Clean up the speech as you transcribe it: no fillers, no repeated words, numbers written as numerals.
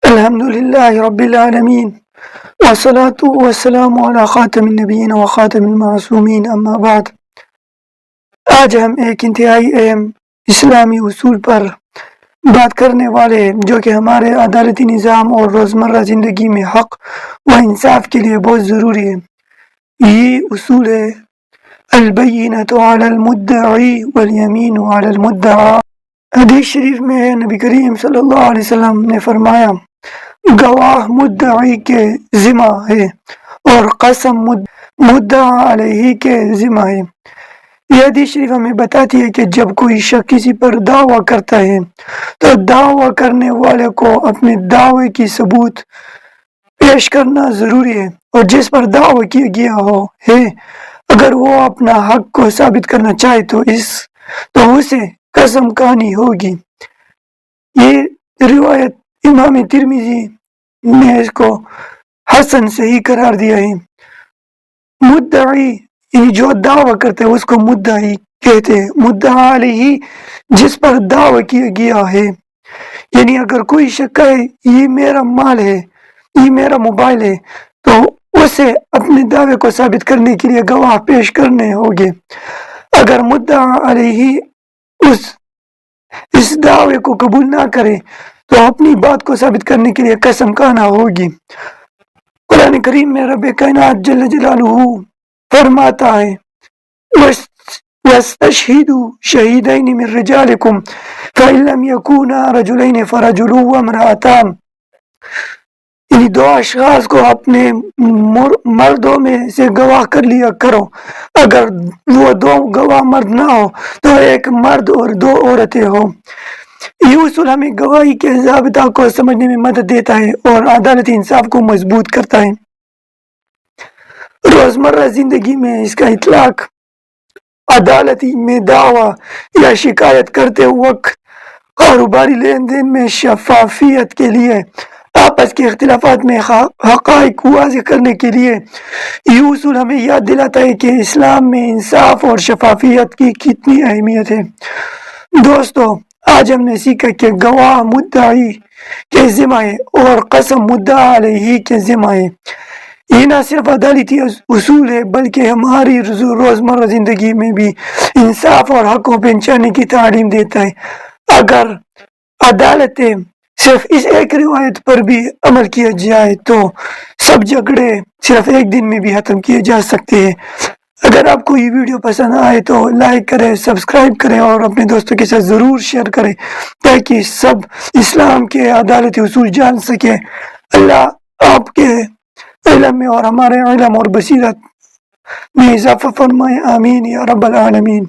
الحمد لله رب العالمين والصلاة والسلام على خاتم النبیین و خاتم المعصومین اما بعد۔ آج ہم ایک انتہائی اہم اسلامی اصول پر بات کرنے والے ہیں جو کہ ہمارے عدالتی نظام اور روزمرہ زندگی میں حق و انصاف کے لیے بہت ضروری ہے۔ یہ اصول ہے البینۃ علی المدعی والیمین علی المدعی۔ حدیث شریف میں نبی کریم صلی اللہ علیہ وسلم نے فرمایا گواہ مدعی کے ذمہ ہے اور قسم مدعا علیہ کے ذمہ ہے۔ یہ حدیث شریف ہمیں بتاتی ہے کہ جب کوئی شخص کسی پر دعویٰ کرتا ہے تو دعویٰ کرنے والے کو اپنے دعوے کی ثبوت پیش کرنا ضروری ہے، اور جس پر دعویٰ کیا گیا ہے اگر وہ اپنا حق کو ثابت کرنا چاہے تو اسے قسم کہانی ہوگی۔ یہ روایت امام ترمذی نے اس کو حسن صحیح قرار دیا ہے۔ مدعی یعنی جو دعویٰ کرتے ہیں اس کو مدعی کہتے ہیں۔ مدعا علیہ جس پر دعویٰ کیا گیا ہے، یعنی اگر کوئی شخص کہے یہ میرا مال ہے، یہ میرا موبائل ہے، تو اسے اپنے دعوے کو ثابت کرنے کے لیے گواہ پیش کرنے ہوگے۔ اگر مدعا علیہ اس دعوے کو قبول نہ کرے تو اپنی بات کو ثابت کرنے کے لیے قسم کہنا ہوگی۔ قرآن کریم میں رب کائنات جل جلالہ فرماتا ہے وَاسْتَشْهِدُوا شَهِيدَيْنِ مِن رِجَالِكُمْ فَإِن لَّمْ يَكُونَا رَجُلَيْنِ فَرَجُلٌ وَامْرَأَتَانِ، یعنی دو اشخاص کو اپنے مردوں میں سے گواہ کر لیا کرو، اگر وہ دو گواہ مرد نہ ہو تو ایک مرد اور دو عورتیں ہوں۔ یہ اصول ہمیں گواہی کے ضابطہ کو سمجھنے میں مدد دیتا ہے اور عدالتی انصاف کو مضبوط کرتا ہے۔ روزمرہ زندگی میں اس کا اطلاق عدالتی میں دعویٰ یا شکایت کرتے وقت کاروباری لین دین میں شفافیت کے لیے، آپس کے اختلافات میں حقائق واضح کرنے کے لیے۔ یہ اصول ہمیں یاد دلاتا ہے کہ اسلام میں انصاف اور شفافیت کی کتنی اہمیت ہے۔ دوستو، آج ہم نے سیکھا کہ گواہ مدعی کے ذمہ ہے اور قسم مدعا علیہ کے ذمہ ہے۔ یہ نہ صرف عدالتی اصول ہے بلکہ ہماری روزمرہ زندگی میں بھی انصاف اور حق کو پہچاننے کی تعلیم دیتا ہے۔ اگر عدالتیں صرف اس ایک روایت پر بھی عمل کیا جائے تو سب جھگڑے صرف ایک دن میں بھی ختم کیے جا سکتے ہیں۔ اگر آپ کو یہ ویڈیو پسند آئے تو لائک کریں، سبسکرائب کریں اور اپنے دوستوں کے ساتھ ضرور شیئر کریں تاکہ سب اسلام کے عدالتی اصول جان سکیں۔ اللہ آپ کے علم میں اور ہمارے علم اور بصیرت میں اضافہ فرمائے، آمین یا رب العالمین۔